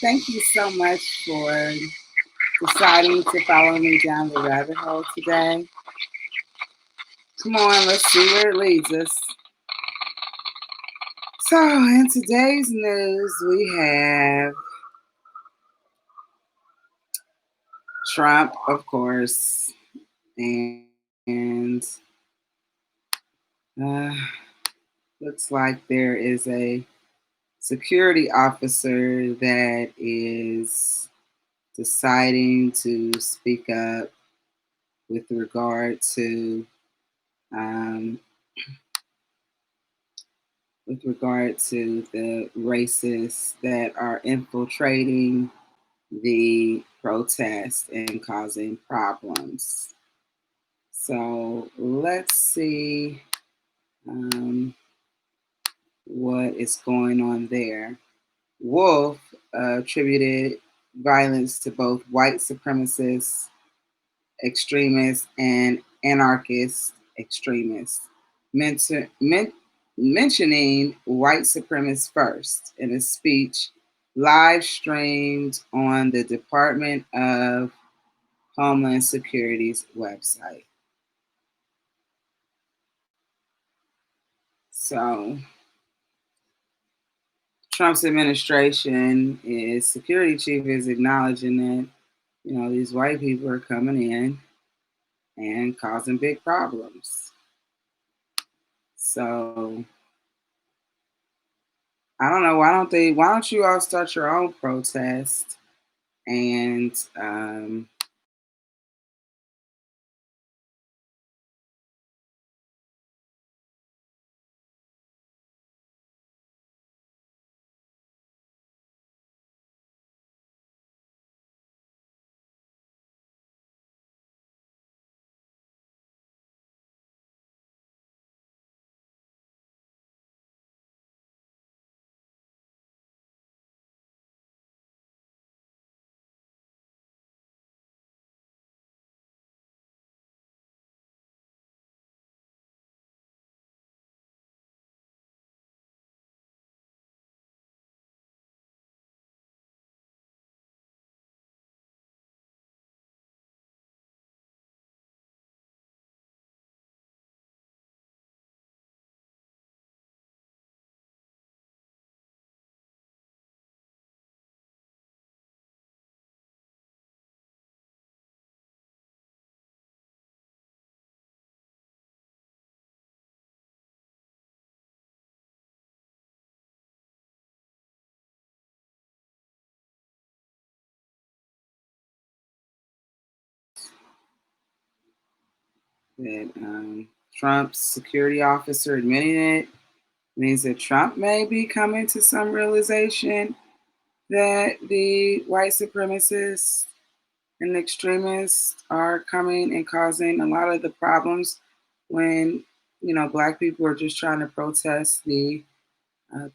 Thank you so much for deciding to follow me down the rabbit hole today. Come on, let's see where it leads us. So, in today's news, we have Trump, of course, and uh, looks like there is a security officer that is deciding to speak up with regard to um, the racists that are infiltrating the protest and causing problems. So let's see um, what is going on there. Wolf attributed violence to both white supremacists, extremists, and anarchist extremists, mentioning white supremacists first in a speech live streamed on the Department of Homeland Security's website. So, Trump's administration, his security chief is acknowledging that, these white people are coming in and causing big problems. So, I don't know. Why don't you all start your own protest and that Trump's security officer admitting it means that Trump may be coming to some realization that the white supremacists and extremists are coming and causing a lot of the problems when black people are just trying to protest the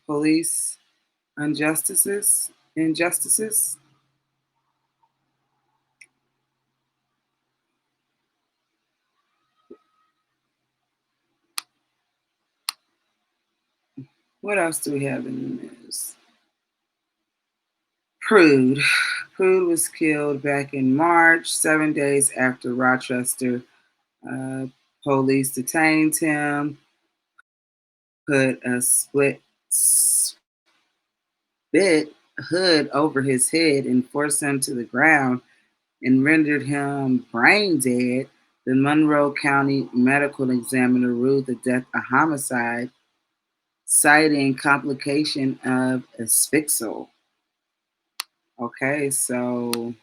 police injustices. What else do we have in the news? Prude. Prude was killed back in March, 7 days after Rochester uh, police detained him, put a spit hood over his head and forced him to the ground and rendered him brain dead. The Monroe County medical examiner ruled the death a homicide, citing complication of asphyxial. Okay, so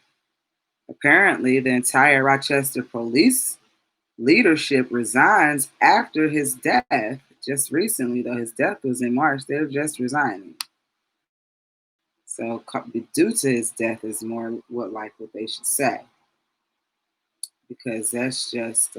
apparently the entire Rochester police leadership resigns after his death. Just recently, though, his death was in March. They're just resigning. So, due to his death is more what they should say, because that's just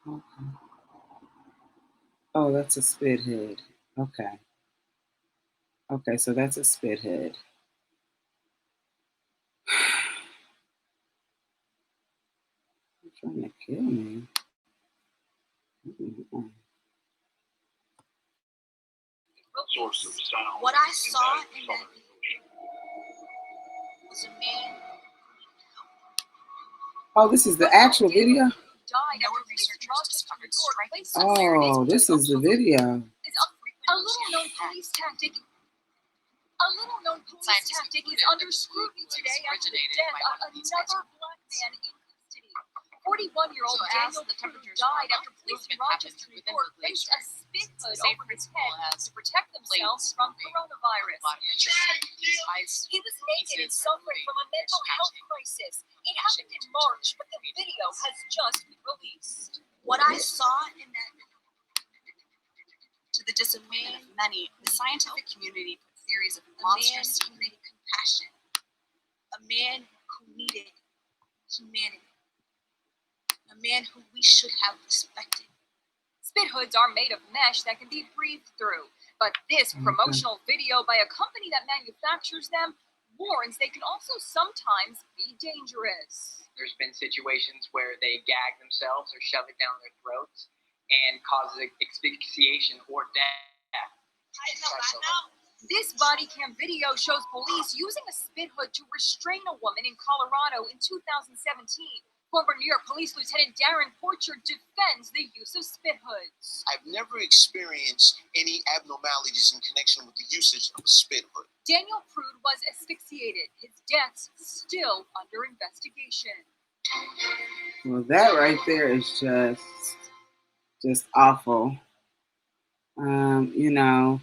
Okay. Oh, that's a spit hood. Okay. Okay, so that's a spit hood. You're trying to kill me. Mhm. What I saw in that was a man. Oh, this is the actual video? Died after researchers discovered striking Oh, this is the video. a little known police tactic. A little known police tactic is under scrutiny today after the death of another black man in custody. 41-year-old Daniel Prue died after police in Rochester, New York faced a spit hood over his head to protect themselves from coronavirus. He was naked and suffering from a mental health crisis. It happened in March, but the video has just been released. What I saw in that, to the disappointment of many, the scientific community put theories of monstrous created compassion. A man who needed humanity. A man who we should have respected. Spit hoods are made of mesh that can be breathed through, but this promotional video by a company that manufactures them warns they can also sometimes be dangerous. There's been situations where they gag themselves or shove it down their throats and causes asphyxiation or death. This body cam video shows police using a spit hood to restrain a woman in Colorado in 2017. Former New York Police Lieutenant Darren Porcher defends the use of spit hoods. I've never experienced any abnormalities in connection with the usage of a spit hood. Daniel Prue was asphyxiated. His death's still under investigation. Well, that right there is just awful. You know,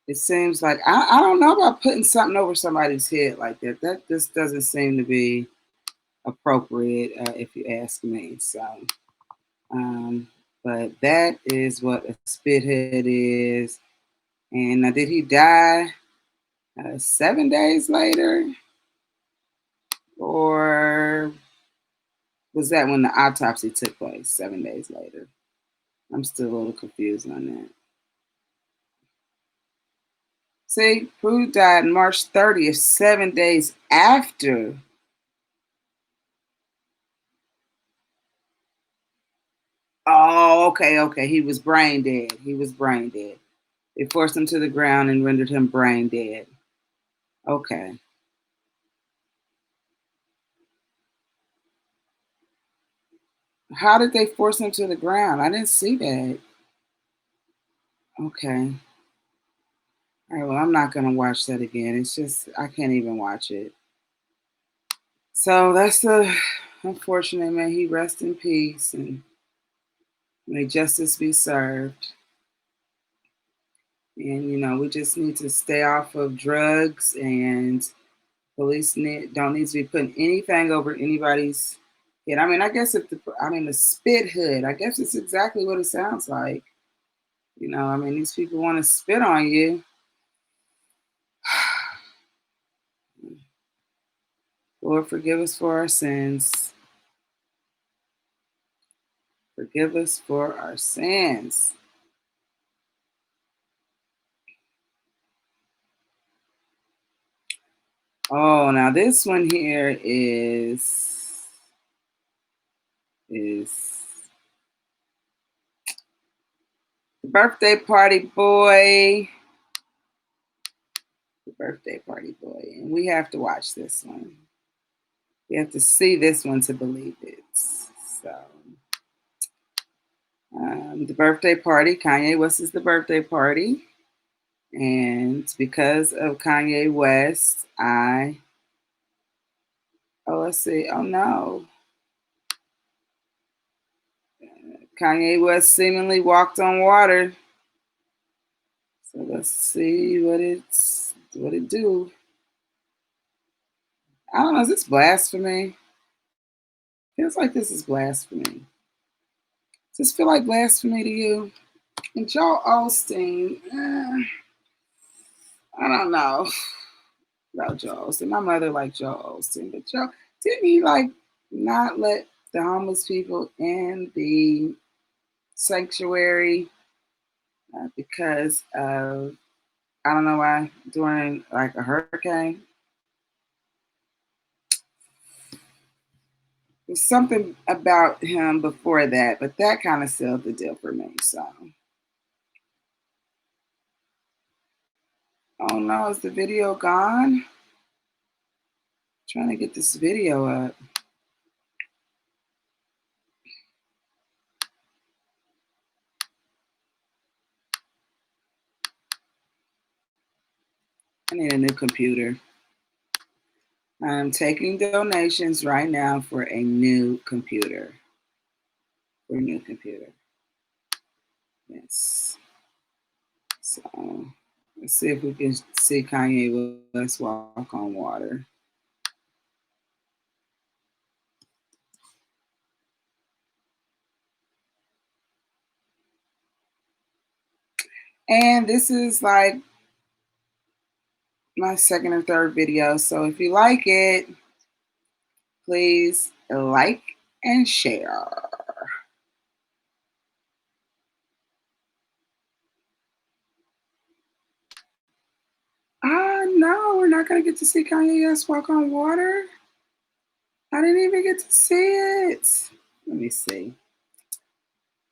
it seems like I don't know about putting something over somebody's head like that. That just doesn't seem to be appropriate, if you ask me. So, but that is what a spithead is. And did he die 7 days later, or was that when the autopsy took place? 7 days later. I'm still a little confused on that. See, Prue died March 30th, 7 days after. Oh, okay. He was brain dead. They forced him to the ground and rendered him brain dead. Okay. How did they force him to the ground? I didn't see that. Okay. All right, well, I'm not going to watch that again. It's just, I can't even watch it. So that's unfortunate, man. He rest in peace and may justice be served. And, we just need to stay off of drugs, and police don't need to be putting anything over anybody's head. I mean, I guess the spit hood, I guess it's exactly what it sounds like. These people want to spit on you. Lord, forgive us for our sins. Forgive us for our sins. Oh, now this one here is the birthday party boy. The birthday party boy. And we have to watch this one. We have to see this one to believe it. So, the birthday party, Kanye West is the birthday party. And because of Kanye West, let's see. Oh no. Kanye West seemingly walked on water. So let's see what it do. I don't know, is this blasphemy? Feels like this is blasphemy. Does this feel like blasphemy to you? And Joel Osteen, I don't know about Joel Osteen. My mother liked Joel Osteen, but didn't he not let the homeless people in the sanctuary because of, I don't know why, during like a hurricane. There's something about him before that, but that kind of sealed the deal for me. So, oh no, is the video gone? Trying to get this video up. I need a new computer. I'm taking donations right now for a new computer. For a new computer. Yes. So let's see if we can see Kanye West walk on water. And this is like my second or third video. So if you like it, please like and share. No, we're not going to get to see Kanye West walk on water. I didn't even get to see it. Let me see.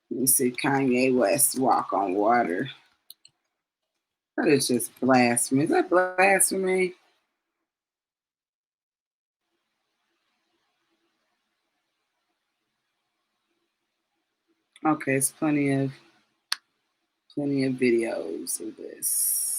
Let me see Kanye West walk on water. That is just blasphemy. Is that blasphemy? Okay, it's plenty of videos of this.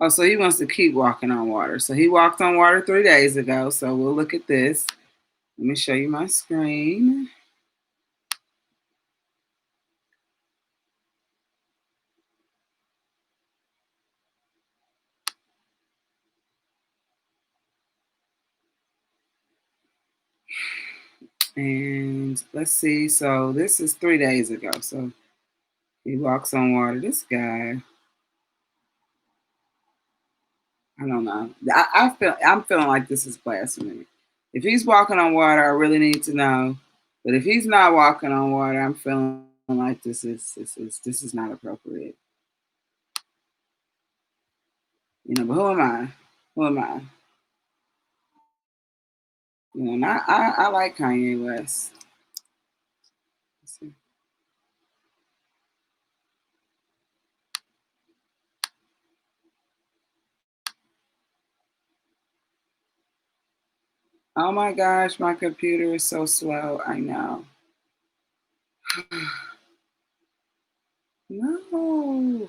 Oh, so he wants to keep walking on water. So he walked on water 3 days ago. So we'll look at this. Let me show you my screen. And let's see. So this is 3 days ago. So he walks on water. This guy, I don't know. I'm feeling like this is blasphemy. If he's walking on water, I really need to know. But if he's not walking on water, I'm feeling like this is not appropriate. You know, but who am I? Who am I? You know, and I like Kanye West. Let's see. Oh my gosh, my computer is so slow. I know. No.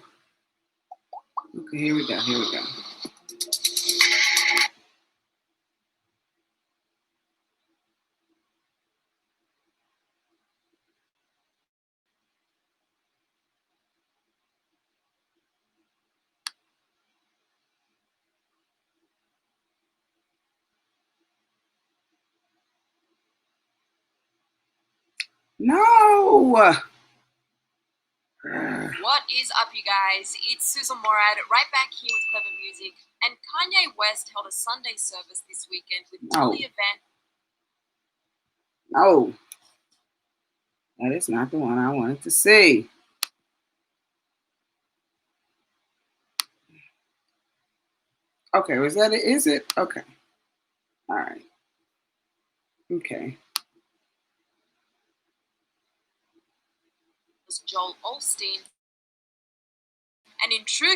Okay, here we go. Here we go. No. What is up, you guys? It's Susan Morad, right back here with Clever Music. And Kanye West held a Sunday service this weekend with Talia Van. No. That is not the one I wanted to see. Okay, was that it? Is it? Okay. All right. Okay. Joel Osteen. And in true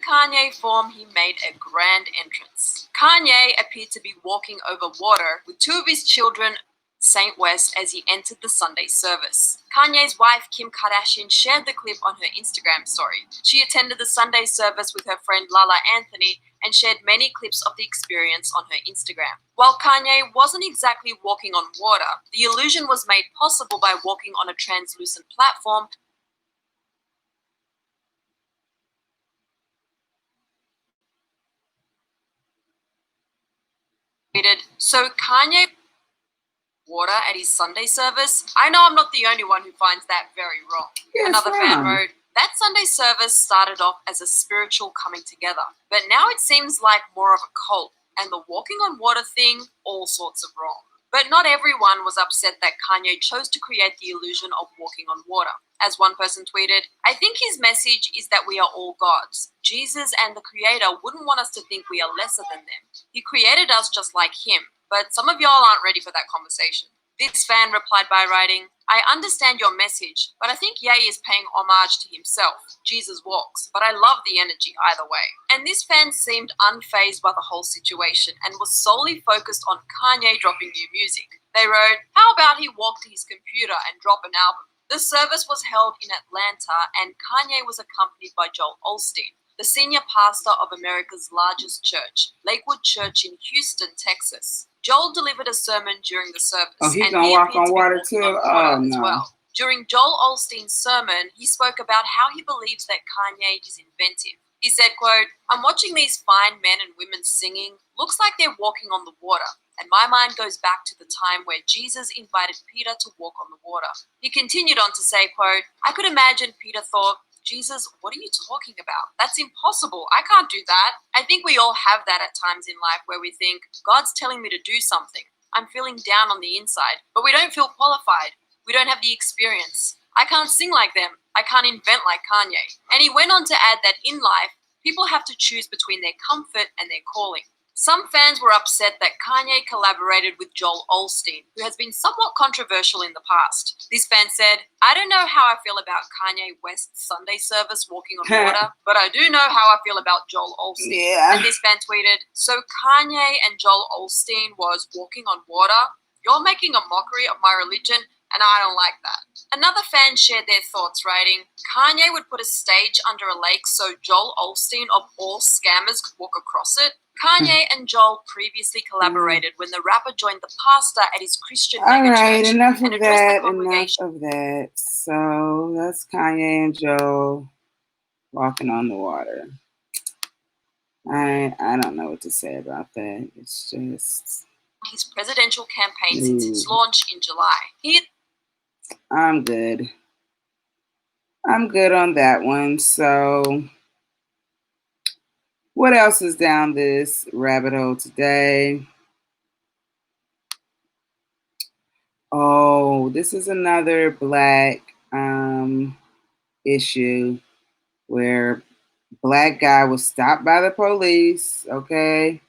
Kanye form, he made a grand entrance. Kanye appeared to be walking over water with two of his children, Saint West, as he entered the Sunday service. Kanye's wife, Kim Kardashian, shared the clip on her Instagram story. She attended the Sunday service with her friend Lala Anthony and shared many clips of the experience on her Instagram. While Kanye wasn't exactly walking on water, the illusion was made possible by walking on a translucent platform so Kanye water at his Sunday service. I know I'm not the only one who finds that very wrong. Yes, Another fan wrong. wrote, That Sunday service started off as a spiritual coming together, but now it seems like more of a cult, and the walking on water thing, all sorts of wrong. But not everyone was upset that Kanye chose to create the illusion of walking on water. As one person tweeted, I think his message is that we are all gods. Jesus and the Creator wouldn't want us to think we are lesser than them. He created us just like him, but some of y'all aren't ready for that conversation. This fan replied by writing, I understand your message, but I think Ye is paying homage to himself. Jesus walks, but I love the energy either way. And this fan seemed unfazed by the whole situation and was solely focused on Kanye dropping new music. They wrote, how about he walk to his computer and drop an album? The service was held in Atlanta and Kanye was accompanied by Joel Osteen, the senior pastor of America's largest church, Lakewood Church in Houston, Texas. Joel delivered a sermon during the service. Oh, he's and gonna he walk appeared on to be water walking too? on water Oh, as no. well. During Joel Osteen's sermon, he spoke about how he believes that Kanye is inventive. He said, quote, I'm watching these fine men and women singing. Looks like they're walking on the water. And my mind goes back to the time where Jesus invited Peter to walk on the water. He continued on to say, quote, I could imagine Peter thought, Jesus, what are you talking about? That's impossible. I can't do that. I think we all have that at times in life where we think, God's telling me to do something. I'm feeling down on the inside, but we don't feel qualified. We don't have the experience. I can't sing like them. I can't invent like Kanye. And he went on to add that in life, people have to choose between their comfort and their calling. Some fans were upset that Kanye collaborated with Joel Osteen, who has been somewhat controversial in the past. This fan said, I don't know how I feel about Kanye West's Sunday service walking on water, but I do know how I feel about Joel Osteen. Yeah. And this fan tweeted, so Kanye and Joel Osteen was walking on water? You're making a mockery of my religion, and I don't like that. Another fan shared their thoughts, writing, Kanye would put a stage under a lake so Joel Osteen of all scammers could walk across it. Kanye and Joel previously collaborated when the rapper joined the pastor at his Christian All right, megachurch enough and of addressed the that. Enough congregation. of that. So that's Kanye and Joe walking on the water. I don't know what to say about that. It's just His presidential campaign since its launch in July. I'm good. I'm good on that one. So what else is down this rabbit hole today? Oh, this is another black issue where black guy was stopped by the police. Okay.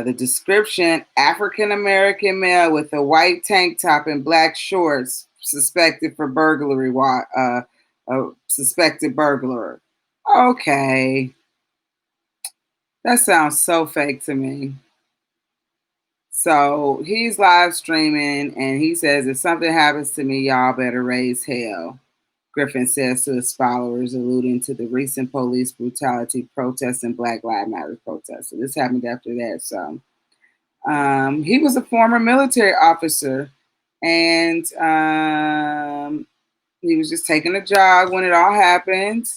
The description: African American male with a white tank top and black shorts, suspected for burglary. Suspected burglar. Okay. That sounds so fake to me. So he's live streaming and he says, if something happens to me, y'all better raise hell. Griffin says to his followers, alluding to the recent police brutality protests and Black Lives Matter protests. So this happened after that. So he was a former military officer and he was just taking a jog when it all happened.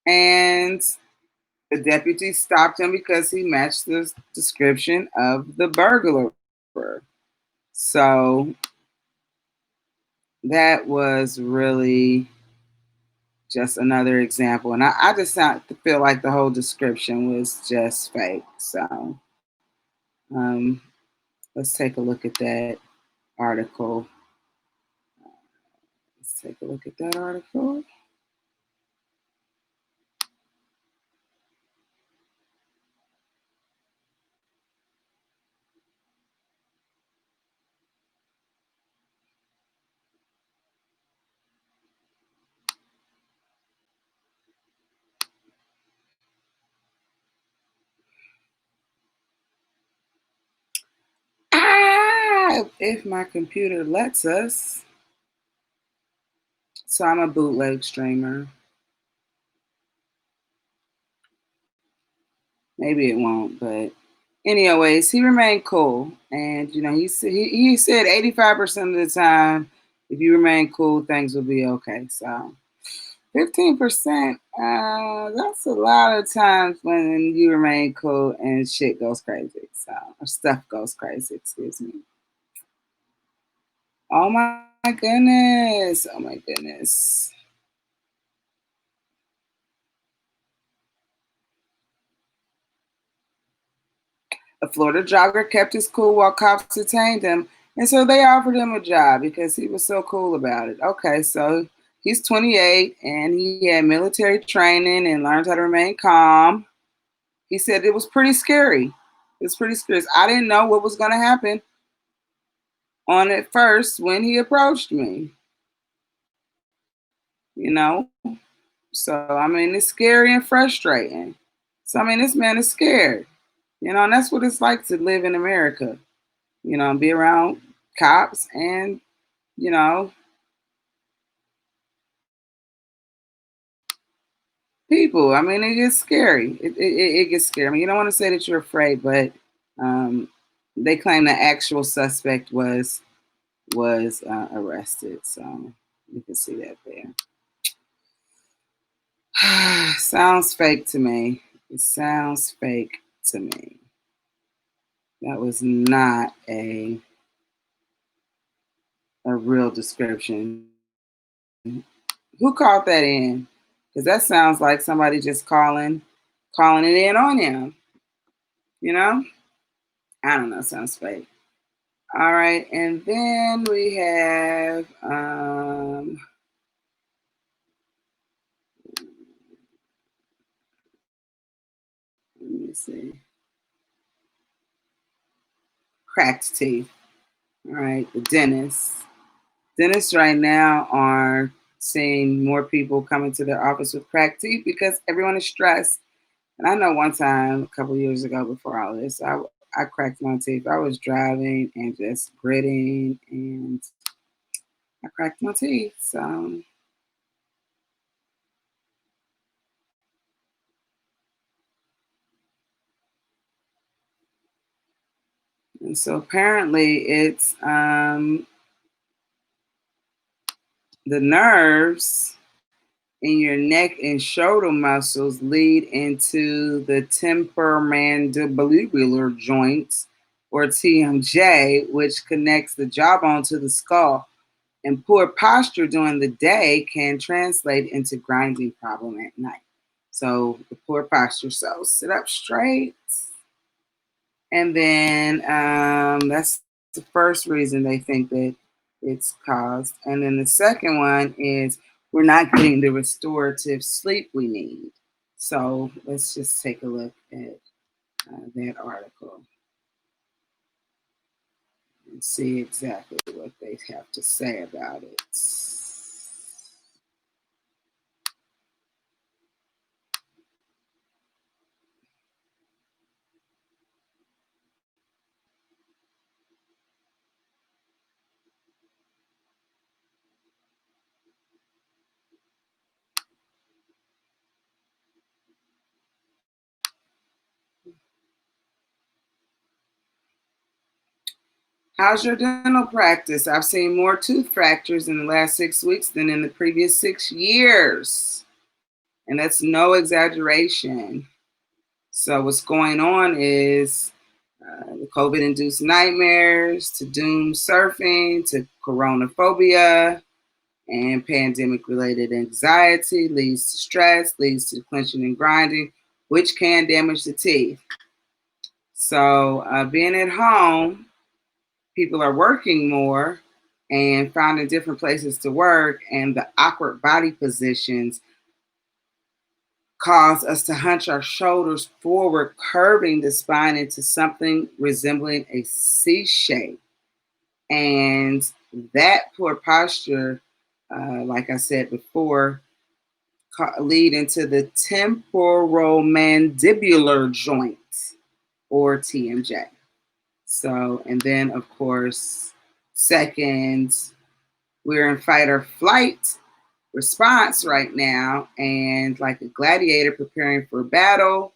And the deputy stopped him because he matched the description of the burglar. So that was really just another example. And I just feel like the whole description was just fake. So let's take a look at that article. Let's take a look at that article. If my computer lets us. So I'm a bootleg streamer. Maybe it won't, but anyways, he remained cool. And, he said 85% of the time, if you remain cool, things will be okay. So 15%, that's a lot of times when you remain cool and shit goes crazy. So, or stuff goes crazy, excuse me. Oh my goodness. Oh my goodness. A Florida jogger kept his cool while cops detained him, and so they offered him a job because he was so cool about it. Okay, so he's 28 and he had military training and learned how to remain calm. He said it was pretty scary. It was pretty scary. I didn't know what was going to happen on it first when he approached me, you know? So, I mean, it's scary and frustrating. So, I mean, this man is scared, and that's what it's like to live in America, be around cops and, you know, people. I mean, it gets scary. It gets scary. I mean, you don't want to say that you're afraid, but um, they claim the actual suspect was arrested. So you can see that there. Sounds fake to me. It sounds fake to me. That was not a real description. Who called that in? Because that sounds like somebody just calling it in on him. You know? I don't know. Sounds fake. All right, and then we have let me see, cracked teeth. All right, the dentists. Dentists right now are seeing more people coming to their office with cracked teeth because everyone is stressed. And I know one time, a couple years ago, before all this, I cracked my teeth. I was driving and just gritting, and I cracked my teeth. So apparently, it's the nerves in your neck and shoulder muscles lead into the temporomandibular joints, or TMJ, which connects the jawbone to the skull. And poor posture during the day can translate into grinding problem at night. So the poor posture. So sit up straight. And then that's the first reason they think that it's caused. And then the second one is we're not getting the restorative sleep we need. So let's just take a look at that article and see exactly what they have to say about it. How's your dental practice? I've seen more tooth fractures in the last 6 weeks than in the previous 6 years. And that's no exaggeration. So, what's going on is the COVID induced nightmares to doom surfing to coronaphobia and pandemic related anxiety leads to stress, leads to clenching and grinding, which can damage the teeth. So, being at home, people are working more and finding different places to work, and the awkward body positions cause us to hunch our shoulders forward, curving the spine into something resembling a C shape. And that poor posture, like I said before, lead into the temporomandibular joints, or TMJ. So, and then of course, second, we're in fight or flight response right now, and like a gladiator preparing for battle,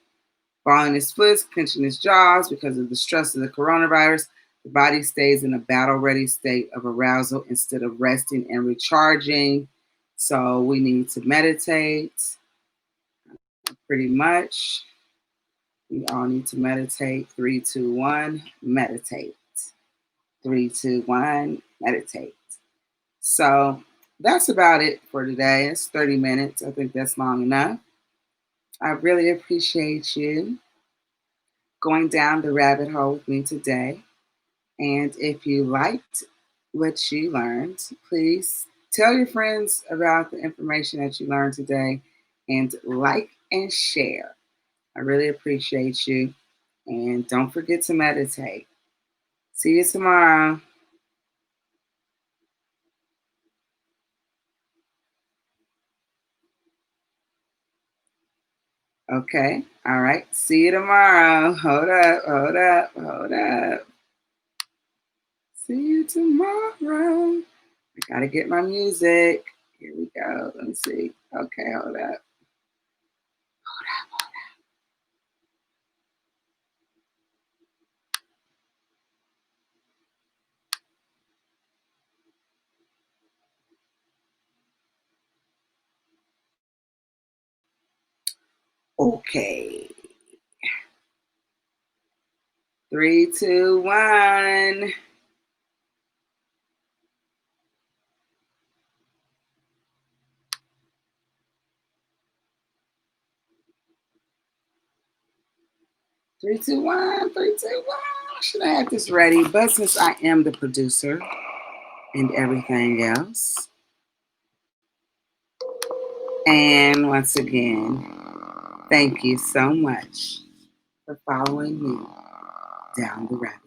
balling his fists, clenching his jaws because of the stress of the coronavirus, the body stays in a battle ready state of arousal instead of resting and recharging. So we need to meditate pretty much. We all need to meditate. 3, 2, 1, meditate. 3, 2, 1, meditate. So that's about it for today. It's 30 minutes. I think that's long enough. I really appreciate you. going down the rabbit hole with me today. And if you liked what you learned, please tell your friends about the information that you learned today and like and share. I really appreciate you. And don't forget to meditate. See you tomorrow. Okay. All right. See you tomorrow. Hold up. Hold up. Hold up. See you tomorrow. I gotta get my music. Here we go. Let me see. Okay, hold up. Okay. 3, 2, 1. 3, 2, 1. 3, 2, 1. I should have had this ready, but since I am the producer and everything else, and once again, thank you so much for following me down the rabbit